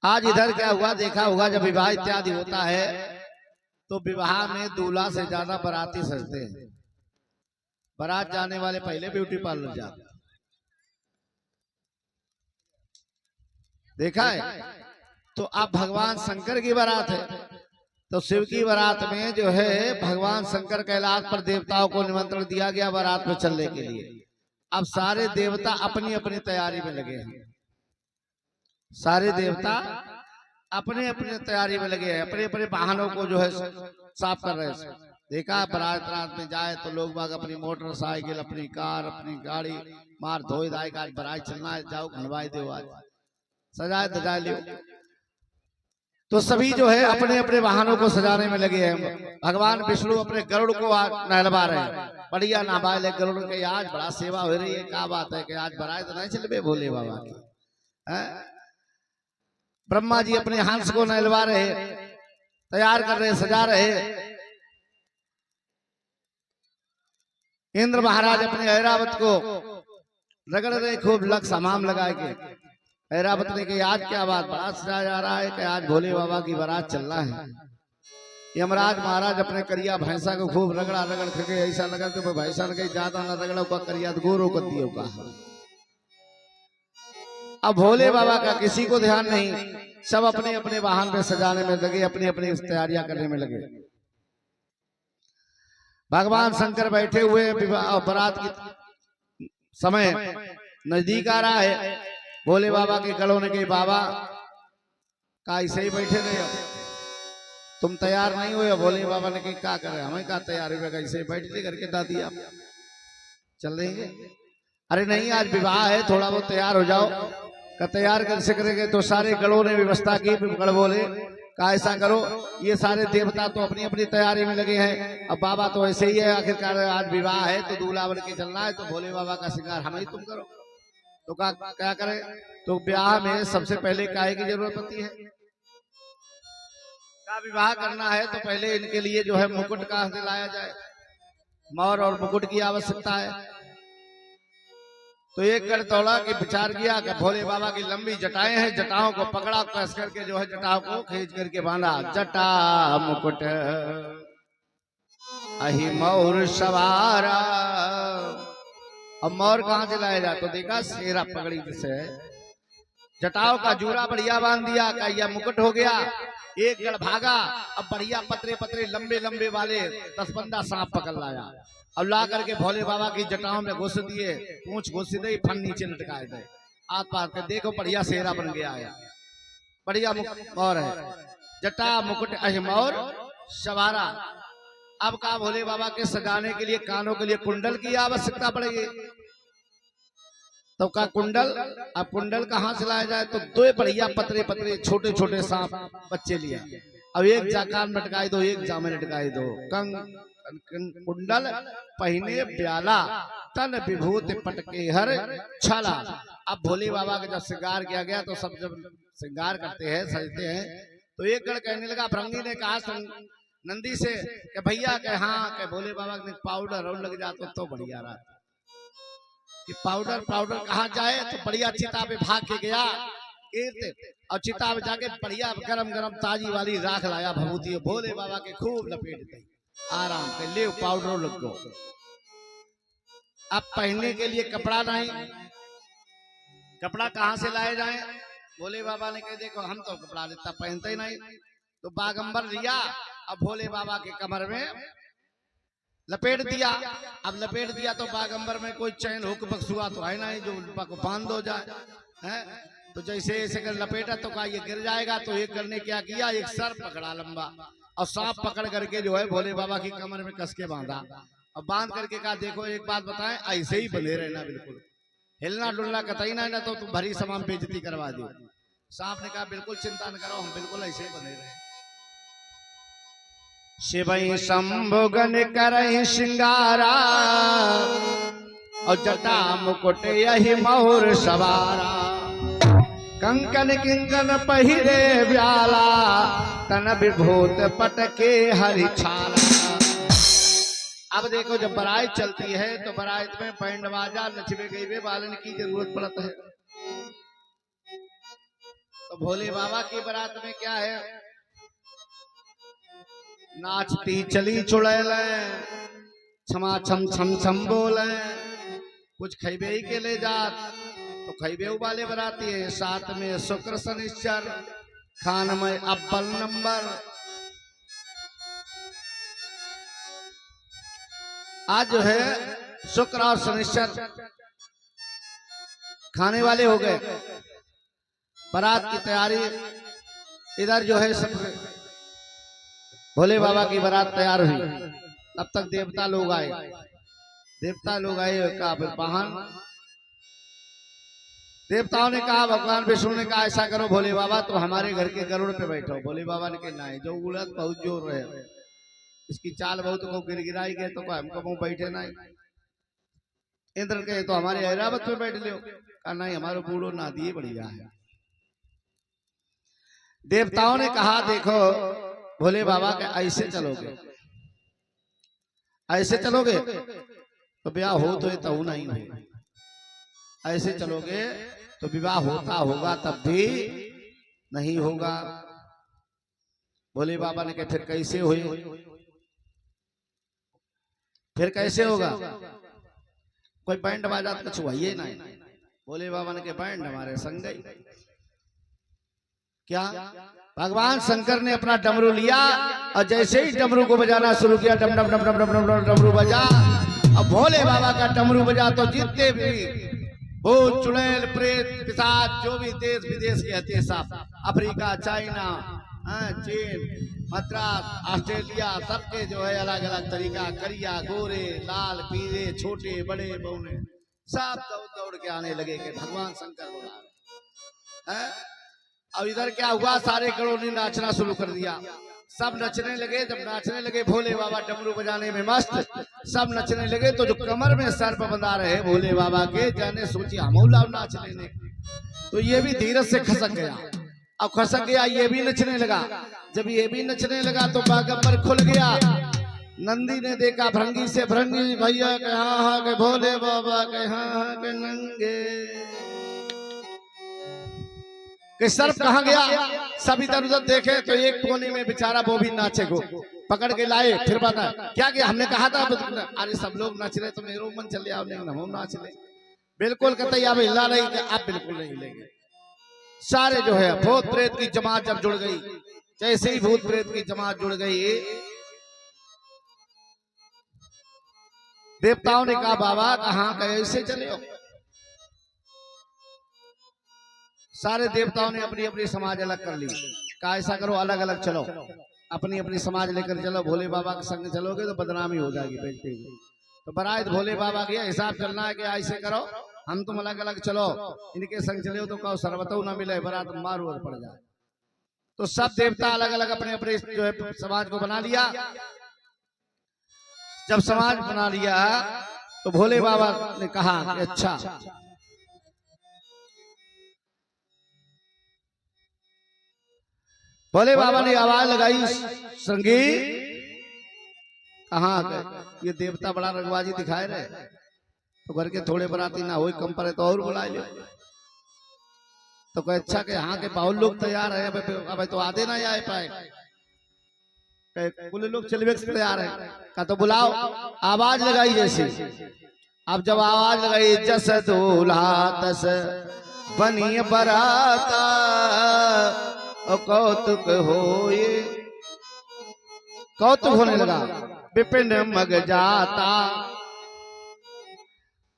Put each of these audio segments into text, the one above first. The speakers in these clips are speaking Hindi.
आज इधर क्या हुआ देखा होगा, जब विवाह इत्यादि होता है तो विवाह में दूल्हा से ज्यादा बाराती सजते हैं। बारात जाने वाले पहले ब्यूटी पार्लर जाते, देखा है। तो अब भगवान शंकर की बारात है, तो शिव की बारात में जो है भगवान शंकर कैलाश पर देवताओं को निमंत्रण दिया गया बारात में चलने के लिए। अब सारे देवता अपनी अपनी तैयारी में लगे हैं, सारे देवता अपने अपने तैयारी में लगे हैं, अपने अपने वाहनों को जो है साफ कर रहे हैं। देखा बारात रात में जाए तो लोग बाग अपनी मोटरसाइकिल, अपनी कार, अपनी गाड़ी मार धोई धाई, आज बारात चलना है, जाओ घनवाई दो, आज सजाए धजाए लियो। तो सभी जो है अपने अपने वाहनों को सजाने में लगे हैं। भगवान विष्णु अपने गरुड़ को आज नहलवा रहे हैं, बढ़िया नहवा ले गरुड़ के। आज बड़ा सेवा हो रही है, क्या बात है कि आज बारात नहीं चल भोले बाबा की। ब्रह्मा जी अपने हंस को नहलवा रहे, तैयार कर रहे, सजा रहे। इंद्र महाराज अपने ऐरावत को रगड़ रहे, खूब लग समाम लगाए के। ऐरावत ने कहा आज क्या बात, बारात सजाया जा रहा है कि आज भोले बाबा की बारात चलना है। यमराज महाराज अपने करिया भैंसा को खूब रगड़ा रगड़ करके ऐसा लगा कि भैंसा ने कहीं ज्यादा न रगड़ा का करिया गोरो कर दियो का। अब भोले बाबा का किसी को ध्यान नहीं, सब अपने अपने वाहन पे सजाने में लगे, अपनी अपनी तैयारियां करने में लगे। भगवान शंकर बैठे हुए बारात की समय नजदीक आ रहा है। भोले बाबा के गलों ने कही बाबा का ऐसे ही बैठे रहे, तुम तैयार नहीं हुए। भोले बाबा ने कही क्या करे, हमें क्या तैयार हुए, ऐसे ही बैठे करके दादी आप चल रही है। अरे नहीं आज विवाह है, थोड़ा बहुत तैयार हो जाओ। का तैयार कैसे करेंगे, तो सारे गणों ने व्यवस्था की। गण बोले का ऐसा करो, ये सारे देवता तो अपनी अपनी तैयारी में लगे हैं, अब बाबा तो ऐसे ही है, आखिरकार आज विवाह है तो दूल्हा बन के चलना है, तो भोले बाबा का श्रृंगार हमें ही तुम करो। तो क्या करें, तो ब्याह में सबसे पहले काहे की जरूरत होती है, का विवाह करना है तो पहले इनके लिए जो है मुकुट कहाँ से लाया जाए, मोर और मुकुट की आवश्यकता है। तो एक कर तोड़ा कि विचार किया कि भोले बाबा की लंबी जटाएं हैं, जटाओं को पकड़ा, कस करके जो है जटाओं को खींच करके बांधा। जटा मुकुट अहि मोर सवारा। अब मोर कहाँ से लाया जाए, तो देखा शेरा पगड़ी से जटाओं का जूरा बढ़िया बांध दिया, का यह मुकुट हो गया। एक गढ़ भागा, अब बढ़िया पतरे पतरे लंबे लंबे वाले 10-15 सांप पकड़ लाया। अब ला करके भोले बाबा की जटाओं में घुस दिए, पूंछ घुस दी, फन नीचे लटकाए गए। आप पार के देखो बढ़िया सेहरा बन गया है, बढ़िया मोर है। जटा मुकुट अहि मोर सवारा। अब का भोले बाबा के सजाने के लिए कानों के लिए कुंडल की आवश्यकता पड़ेगी, तो का कुंडल। अब कुंडल कहाँ से लाया जाए, तो दो बढ़िया पतरे पतरे छोटे छोटे सांप बच्चे लिए। अब एक जा कान में लटकाई दो, एक जा में लटकाई दो। कुंडल पहने ब्याला, तन विभूत पटके हर छाला। अब भोले बाबा का जब श्रृंगार किया गया, तो सब जब श्रृंगार करते हैं सजते हैं, तो एक गण कहने लगा, भृंगी ने कहा नंदी से कि भैया के हाँ के भोले बाबा ने पाउडर और लग जाता तो बढ़िया रहा। कि पाउडर कहाँ जाए, तो बढ़िया चिता पे भाग के गया और चिता में जाके बढ़िया गरम गरम ताजी वाली राख लाया भभूति, भोले बाबा के खूब लपेट दी, आराम से ले पाउडर लग गो। अब पहनने के लिए कपड़ा नहीं, कपड़ा कहाँ से लाए जाए। भोले बाबा ने कह देखो हम तो कपड़ा लेता पहनते ही नहीं, तो बागंबर लिया, अब भोले बाबा के कमर में लपेट दिया। अब लपेट दिया तो बागंबर में कोई चैन हुक बक्सुआ तो है नहीं जो बांध हो जाए है। तो जैसे ऐसे कर लपेटा तो का ये गिर जाएगा, तो एक करने क्या किया, एक सर पकड़ा लंबा और सांप पकड़ करके जो है भोले बाबा की कमर में कस के बांधा। अब बांध करके कहा देखो एक बात बताएं, ऐसे ही बने रहना, बिल्कुल हिलना डुलना कतई ना तो तुम भरी समान बेइज्जती करवा दो। सांप ने कहा बिल्कुल चिंता न करो, हम बिल्कुल ऐसे ही बने रहे। शिवई शंभु गण करहि श्रृंगारा, और जटा मुकुट यही मोर सवारा। कंकन किंकन पहिरे ब्याला, तन विभूत पटके हरि छाला। अब देखो जब बारात चलती है तो बारात में बैंड बाजा नचबे गईबे वालन की जरूरत पड़ता है। तो भोले बाबा की बारात में क्या है, नाचती चली चुड़ैल, क्षमा छम छम छम बोले, कुछ खैबे ही के ले जात, तो खैबे वाले बराती है। साथ में शुक्र शनिश्चर, खान में अव्वल नंबर। आज जो है शुक्र और शनिश्चर खाने वाले हो गए। बारात की तैयारी इधर जो है सब भोले बाबा की बारात तैयार हुई, तब तक देवता लोग आए। देवता लोग आए का वाहन, देवताओं ने कहा, भगवान विष्णु ने कहा ऐसा करो भोले बाबा तो हमारे घर के गरुड़ पे बैठो। भोले बाबा ने कहा नहीं, जो उड़द बहुत जोर रहे, इसकी चाल बहुत को गिरगिराई गए तो हमको मुंह बैठे नहीं। इंद्र कहे तो हमारे ऐरावत में बैठ लियो, कहा नहीं हमारे बूढ़ो ना दिए बढ़िया है। देवताओं ने कहा देखो भोले बाबा के ऐसे चलोगे, ऐसे चलोगे तो ब्याह हो तो नहीं हो, ऐसे चलोगे तो विवाह होता होगा तब भी नहीं होगा। भोले बाबा ने कहा फिर कैसे हुई, फिर कैसे होगा, कोई बैंड बाजा तो छुआइए नहीं। भोले बाबा ने कहा बैंड हमारे संग गई। क्या भगवान शंकर ने अपना डमरू लिया और जैसे ही डमरू को बजाना शुरू किया, डम डम डम डम डम डम डम डमरू बजा। अब भोले बाबा का डमरू बजा तो जितने भी भूत चुड़ैल प्रेत पिशाच जो भी देश विदेश के हत्या सब, अफ्रीका चाइना चीन मद्रास ऑस्ट्रेलिया सबके जो है अलग अलग तरीका, करिया गोरे लाल पीले छोटे बड़े बौने सब दौड़ दौड़ के आने लगे कि भगवान शंकर बुला रहे हैं। अब इधर क्या हुआ, सारे गणों ने नाचना शुरू कर दिया, सब नचने लगे। जब नाचने लगे भोले बाबा डमरू बजाने में मस्त, सब नचने लगे तो जो कमर में सर्प बंधा रहे भोले बाबा के, जाने सोची हमौला नाच लेने, तो ये भी धीरज से खसक गया। अब खसक गया, ये भी नचने लगा। जब ये भी नचने लगा तो बागंबर खुल गया। नंदी ने देखा भृंगी से, भृंगी भैया के हाँ के भोले बाबा के हाँ के नंगे कि सर्प कहाँ गया। सब इधर उधर देखे तो एक कोने में बेचारा वो भी नाचे को पकड़ के लाए। फिर बता क्या कि हमने कहा था, अरे सब लोग नाच रहे तो मेरे मन चले आओ, लेकिन हम नाच ले। बिल्कुल कहते अब हिला नहीं, आप बिल्कुल नहीं हिलेंगे। सारे जो है भूत प्रेत की जमात जब जुड़ गई, जैसे ही भूत प्रेत की जमात जुड़ गई, देवताओं ने कहा बाबा कहाँ कैसे चले हो। सारे देवताओं ने अपनी अपनी समाज अलग कर ली, कहा ऐसा करो अलग अलग चलो, अपनी अपनी समाज लेकर चलो। भोले बाबा के संग चलोगे तो बदनामी हो जाएगी बेचते हुए। तो बरात भोले बाबा के हिसाब चलना है कि ऐसे करो हम तुम अलग अलग चलो, इनके संग चले तो कहो सर्वतो न मिले, बरात मारू और पड़ जाए। तो सब देवता अलग अलग अपने अपने जो है समाज को बना लिया। जब समाज बना लिया तो भोले बाबा ने कहा अच्छा भोले बाबा ने आवाज लगाई, संगीत कहाँ ये देवता बड़ा रंगबाजी दिखाए रहे, तो घर के थोड़े बराती ना हो कम पड़े तो और बुला लो। तो कहे अच्छा के यहाँ के बहुत लोग तैयार है, अब तो आधे ना आए पाए, कुल लोग चलवे तैयार है, का तो बुलाओ। आवाज लगाई जैसे, अब जब आवाज लगाई जस दूल्हा तस बनी बराता कौतुक होए, कौतुक होने लगा विपिन मग जाता।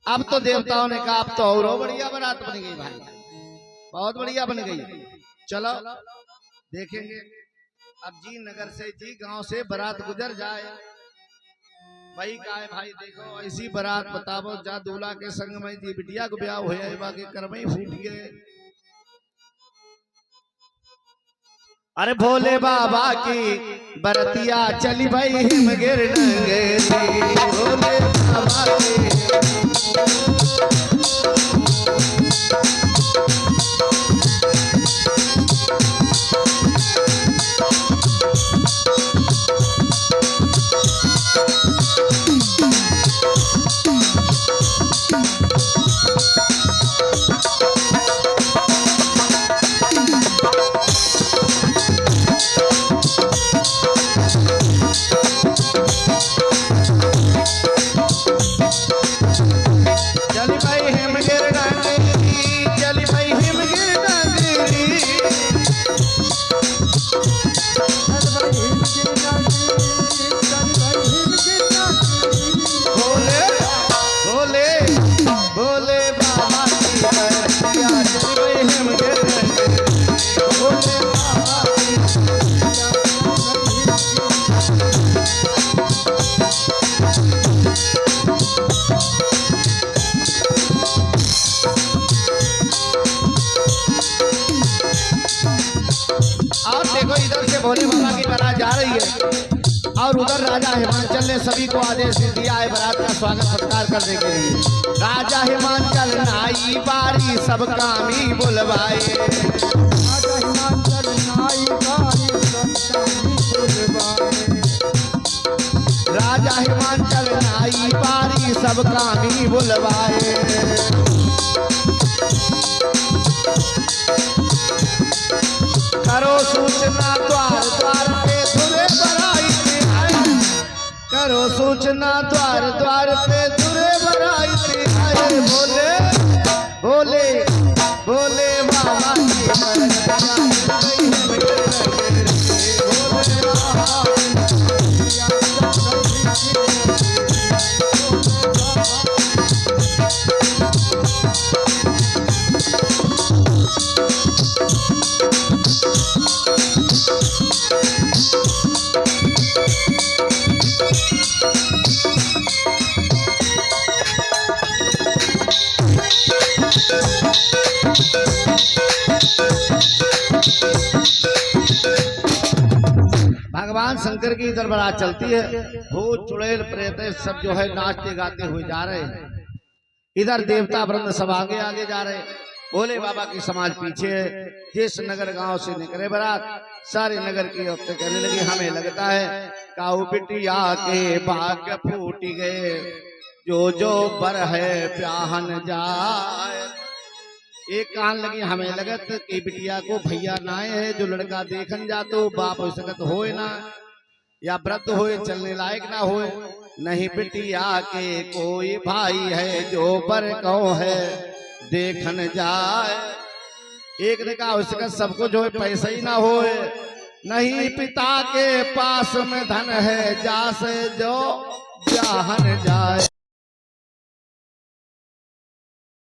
अब तो देवताओं ने कहा अब तो और बढ़िया बारात बन गई भाई, बहुत बढ़िया बन गई, चलो देखेंगे। अब जी नगर से जी गांव से बारात गुजर जाए, भाई का है भाई देखो ऐसी बारात बताओ जा दूल्हा के संग में जी बिटिया को ब्याह हुआ, बाकी कर्म ही फूट गए। अरे भोले बाबा की बरतिया चली भाई हिमगिर नंगेरी, भोले बाबा की देखो इधर से भोले बाबा की बारात जा रही है और उधर राजा हिमांचल ने सभी को आदेश दिया है बारात का स्वागत सत्कार करने के लिए। राजा हिमांचल नाई बारी सब कामी बुलवाए, राजा हिमांचल नाई बारी सब कामी बुलवाए, राजा हिमांचल नाई बारी सब कामी बुलवाए। करो सूचना द्वार द्वार पे धुरे बराई थी, करो सूचना द्वार द्वार पे धुरे बराई थी। अरे बोले बोले बोले बाबा की भगवान शंकर की इधर बारात चलती है, भूत चुड़ैल प्रेत सब जो है नाचते गाते हुए जा रहे हैं। इधर देवता वृंद सब आगे आगे जा रहे हैं, भोले बाबा की समाज पीछे है। जिस नगर गांव से निकले बारात सारे नगर की औरतें कहने लगी हमें लगता है काऊ बिटिया के भाग्य फूट गए, जो जो बर है प्याहन जाए। एक कान लगी हमें लगत कि बिटिया को भैया नाए है, जो लड़का देखन जातो बाप हो सकत होए ना, या व्रत होए चलने लायक ना होए। नहीं बिटिया के कोई भाई है, जो बर कहो है देखन जाए। एक ने कहा उसका सब कुछ हो पैसा ही ना होए, नहीं पिता के पास में धन है, जा से जो ब्याहन जाए।